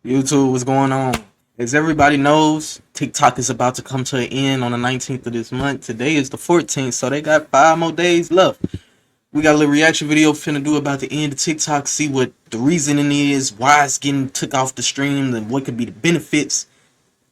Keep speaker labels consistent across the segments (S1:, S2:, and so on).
S1: YouTube, what's going on? As everybody knows, TikTok is about to come to an end on the 19th of this month. Today is the 14th, so they got 5 more days left. We got a little reaction video finna do about the end of TikTok, see what the reasoning is, why it's getting took off the stream, and what could be the benefits,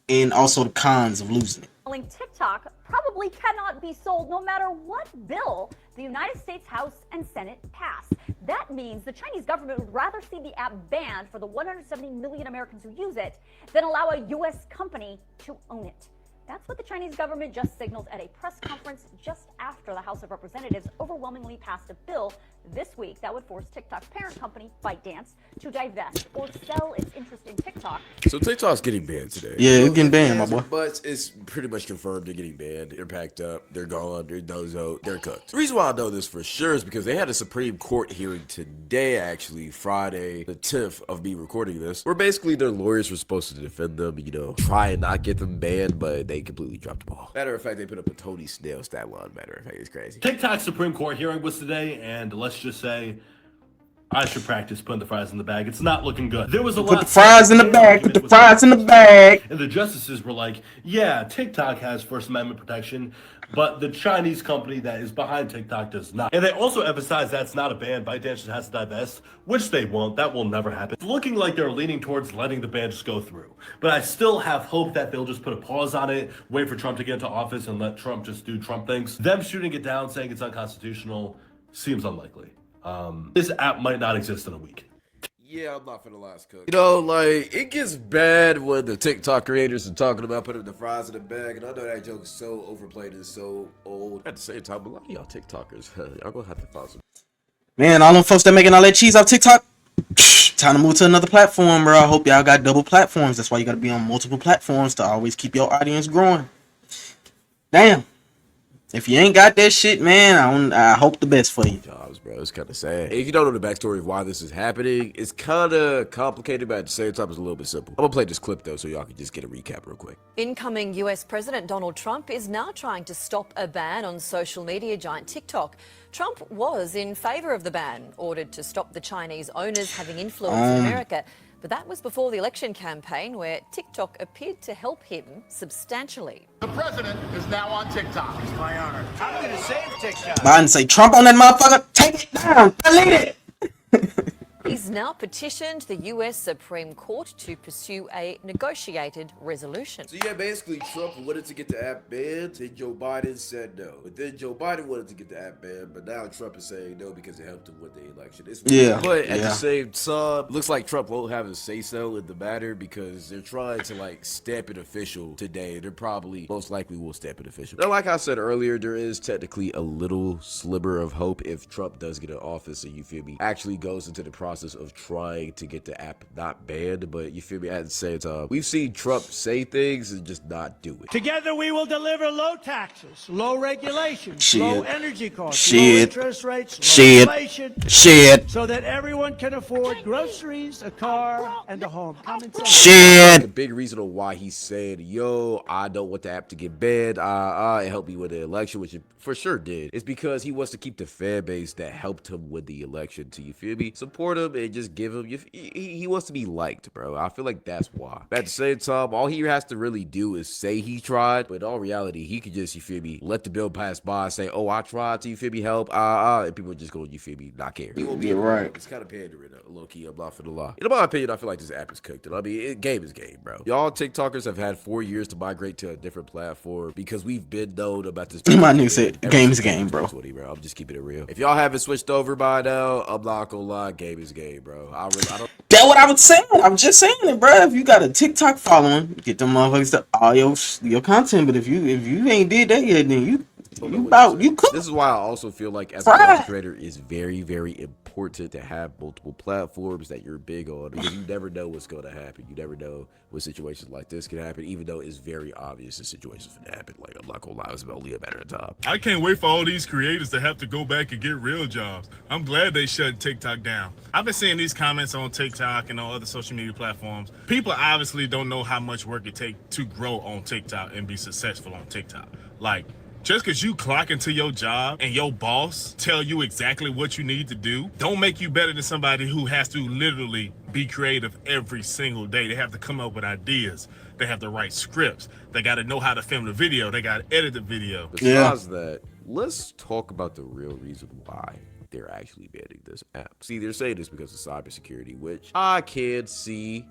S1: and also the cons of losing it.
S2: TikTok probably cannot be sold no matter what bill the United States House and Senate pass. That means the Chinese government would rather see the app banned for the 170 million Americans who use it than allow a U.S. company to own it. That's what the Chinese government just signaled at a press conference just after the House of Representatives overwhelmingly passed a bill this week that would force TikTok's parent company, ByteDance, to divest or sell its interest in TikTok.
S3: So TikTok's getting banned today.
S1: Yeah, it's getting banned, my boy.
S3: But it's pretty much confirmed they're getting banned. They're packed up. They're gone. They're dozo. They're cooked. The reason why I know this for sure is because they had a Supreme Court hearing today, actually, Friday, the 10th of me recording this, where basically their lawyers were supposed to defend them, try and not get them banned, but they completely dropped the ball. Matter of fact, they put up a Tony Snell stat line. Matter of fact, it's crazy.
S4: TikTok's Supreme Court hearing was today, and let's just say I should practice putting the fries in the bag. It's not looking good. There was a lot.
S1: Put the fries in the bag. Put the fries in the bag.
S4: And the justices were like, yeah, TikTok has First Amendment protection, but the Chinese company that is behind TikTok does not. And they also emphasize that's not a ban. ByteDance has to divest, which they won't. That will never happen. It's looking like they're leaning towards letting the ban just go through. But I still have hope that they'll just put a pause on it, wait for Trump to get into office and let Trump just do Trump things. Them shooting it down, saying it's unconstitutional, seems unlikely. This app might not exist in a week.
S3: Yeah, I'm not finna last cook. It gets bad when the TikTok creators are talking about putting the fries in the bag, and I know that joke is so overplayed and so old. At the same time, a lot of y'all TikTokers, y'all gonna have to follow some.
S1: Man, all them folks that making all that cheese off TikTok, time to move to another platform, bro. I hope y'all got double platforms. That's why you gotta be on multiple platforms to always keep your audience growing. Damn. If you ain't got that shit, man, I hope the best for you.
S3: Jobs, bro. It's kind of sad. If you don't know the backstory of why this is happening, it's kind of complicated, but at the same time, it's a little bit simple. I'm gonna play this clip though, so y'all can just get a recap real quick.
S5: Incoming US President Donald Trump is now trying to stop a ban on social media giant TikTok. Trump was in favor of the ban, ordered to stop the Chinese owners having influence in America. But that was before the election campaign, where TikTok appeared to help him substantially.
S6: The president is now on TikTok. It's my honor. I'm going to save TikTok.
S1: Biden say Trump on that motherfucker. Take it down. Delete it.
S5: He's now petitioned the US Supreme Court to pursue a negotiated resolution.
S3: So yeah, basically Trump wanted to get the app banned, then Joe Biden said no. But then Joe Biden wanted to get the app banned, but now Trump is saying no because it helped him win the election. But at the same time, looks like Trump won't have a say-so in the matter because they're trying to stamp it official today. They're probably most likely will stamp it official. Now, like I said earlier, there is technically a little sliver of hope if Trump does get in office and actually goes into the process of trying to get the app not banned, but at the same time, we've seen Trump say things and just not do it.
S7: Together we will deliver low taxes, low regulations, low energy costs,
S1: low
S7: interest rates, low inflation, so that everyone can afford groceries, a car, and a home.
S1: Shit.
S3: The big reason on why he said, yo, I don't want the app to get banned, it helped me win the election, which it for sure did, is because he wants to keep the fan base that helped him win the election to, support him and just give him, he wants to be liked, bro. I feel like that's why. But at the same time, all he has to really do is say he tried, but in all reality, he could just, let the bill pass by, say, oh, I tried to, help, and people are just going, not care. He won't be
S1: right.
S3: It's kind of pandering, low key, I'm not finna lie. In my opinion, I feel like this app is cooked. Game is game, bro. Y'all TikTokers have had 4 years to migrate to a different platform because we've been known about this.
S1: My nigga said, game is game, bro.
S3: I'm just keeping it real. If y'all haven't switched over by now, I'm not gonna lie, game is game, bro. I don't.
S1: That's what I was saying. I'm just saying it, bro. If you got a TikTok following, get them motherfuckers to all your content. But if you ain't did that yet, then you cook.
S3: This is why I also feel like as a content creator, it's very, very important to have multiple platforms that you're big on because you never know what's going to happen. You never know when situations like this can happen, even though it's very obvious that situations can happen. I'm not gonna lie, it's only a matter of time.
S8: I can't wait for all these creators to have to go back and get real jobs. I'm glad they shut TikTok down. I've been seeing these comments on TikTok and on other social media platforms. People obviously don't know how much work it takes to grow on TikTok and be successful on TikTok. Just because you clock into your job and your boss tell you exactly what you need to do, don't make you better than somebody who has to literally be creative every single day. They have to come up with ideas. They have to write scripts. They got to know how to film the video. They got to edit the video.
S3: Besides that, let's talk about the real reason why they're actually banning this app. See, they're saying this because of cybersecurity, which I can see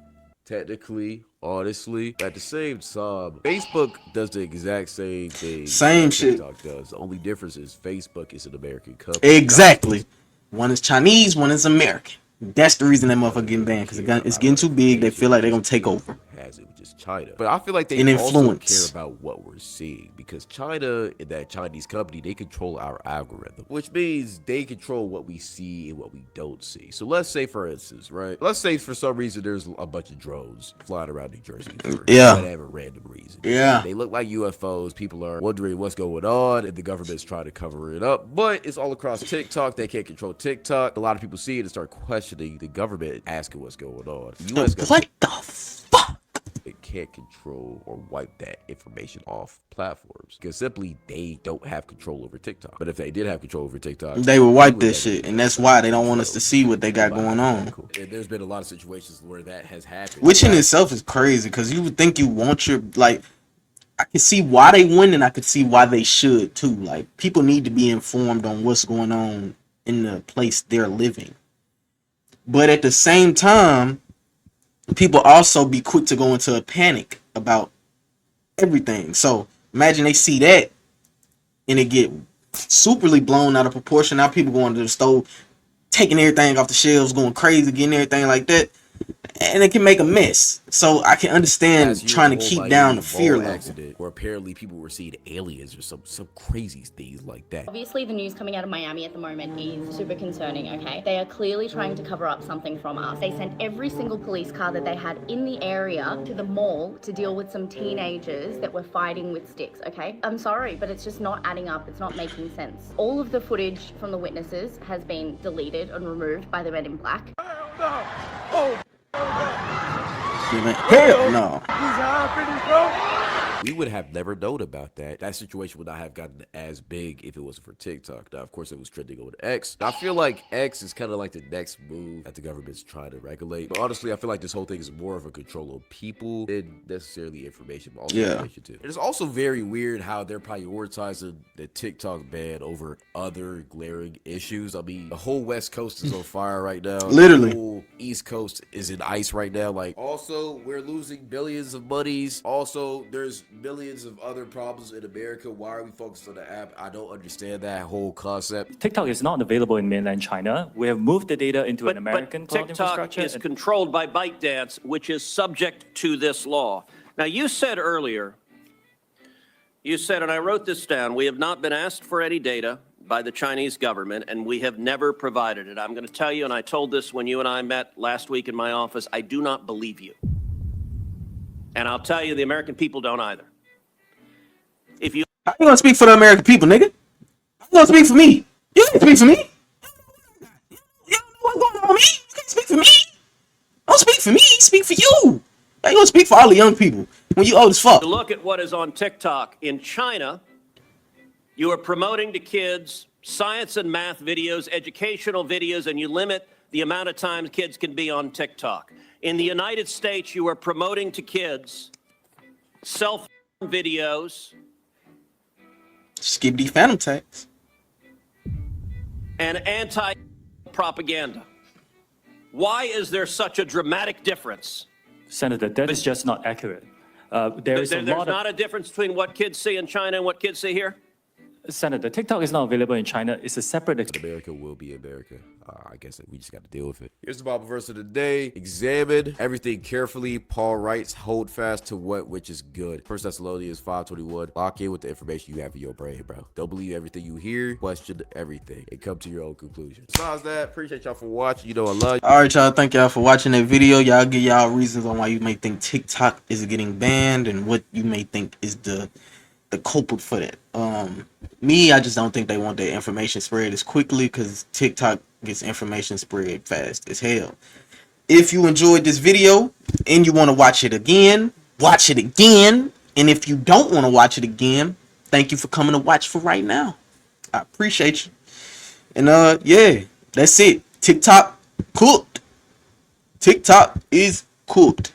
S3: technically, honestly. At the same time, Facebook does the exact same thing TikTok does. The only difference is Facebook is an American company.
S1: Exactly. One is Chinese, one is American. That's the reason that motherfucker getting banned, because it's getting too big. They feel like they're gonna take over.
S3: Has it, which is China. But I feel like they also care about what we're seeing, because China and that Chinese company, they control our algorithm, which means they control what we see and what we don't see. So let's say, for instance, right? Let's say for some reason there's a bunch of drones flying around New Jersey for whatever random reason.
S1: Yeah.
S3: They look like UFOs. People are wondering what's going on, and the government's trying to cover it up. But it's all across TikTok. They can't control TikTok. A lot of people see it and start questioning the government, asking what's going on.
S1: What the fuck?
S3: It can't control or wipe that information off platforms, because simply they don't have control over TikTok. But if they did have control over TikTok,
S1: they would wipe this shit, and that's why they don't want us to see what they got going on.
S3: And there's been a lot of situations where that has happened,
S1: which in itself is crazy, because you would think you want your, like, I can see why they win, and I could see why they should too. Like, people need to be informed on what's going on in the place they're living. But at the same time, people also be quick to go into a panic about everything. So imagine they see that and it get superly blown out of proportion. Now people going to the store, taking everything off the shelves, going crazy, getting everything like that. And it can make a mess. So I can understand trying to keep down the fear level.
S3: Accident where apparently people were seeing aliens or some crazy things like that.
S9: Obviously, the news coming out of Miami at the moment is super concerning, okay? They are clearly trying to cover up something from us. They sent every single police car that they had in the area to the mall to deal with some teenagers that were fighting with sticks, okay? I'm sorry, but it's just not adding up. It's not making sense. All of the footage from the witnesses has been deleted and removed by the Men in Black.
S1: Hell no.
S3: We would have never known about that. That situation would not have gotten as big if it wasn't for TikTok. Now, of course, it was trending on X. I feel like X is kind of like the next move that the government's trying to regulate. But honestly, I feel like this whole thing is more of a control of people than necessarily information, but also information too. It's also very weird how they're prioritizing the TikTok ban over other glaring issues. I mean, the whole West Coast is on fire right now.
S1: Literally.
S3: The whole East Coast is in ice right now. Like, also, we're losing billions of monies. Also, there's millions of other problems in America. Why are we focused on the app? I don't understand that whole concept.
S10: TikTok is not available in mainland China. We have moved the data into an American cloud infrastructure.
S11: TikTok is controlled by ByteDance, which is subject to this law. Now, you said earlier, and I wrote this down, we have not been asked for any data by the Chinese government, and we have never provided it. I'm going to tell you, and I told this when you and I met last week in my office, I do not believe you. And I'll tell you, the American people don't either. If you...
S1: How you gonna speak for the American people, nigga? How you gonna speak for me? You can't speak for me. You don't know what's going on with me. You can't speak for me. Don't speak for me. Speak for you. How you gonna speak for all the young people when you old as fuck?
S11: Look at what is on TikTok. In China, you are promoting to kids science and math videos, educational videos, and you limit the amount of time kids can be on TikTok. In the United States, you are promoting to kids cell phone videos.
S1: Skibbity phantom tax.
S11: And anti-propaganda. Why is there such a dramatic difference?
S10: Senator, that is just not accurate. There's
S11: not a difference between what kids see in China and what kids see here?
S10: Senator, TikTok is not available in China. It's a separate...
S3: America will be America. I guess we just got to deal with it. Here's the Bible verse of the day. Examine everything carefully. Paul writes, hold fast to which is good. 1 Thessalonians 5:21. Lock in with the information you have in your brain, bro. Don't believe everything you hear. Question everything and come to your own conclusion. Besides that, appreciate y'all for watching. You know I love you.
S1: All right, y'all. Thank y'all for watching that video. Y'all give y'all reasons on why you may think TikTok is getting banned and what you may think is the culprit for that. Me, I just don't think they want their information spread as quickly, because TikTok gets information spread fast as hell. If you enjoyed this video and you want to watch it again, watch it again. And if you don't want to watch it again, Thank you for coming to watch for right now. I appreciate you. And yeah, that's it. TikTok cooked. TikTok is cooked.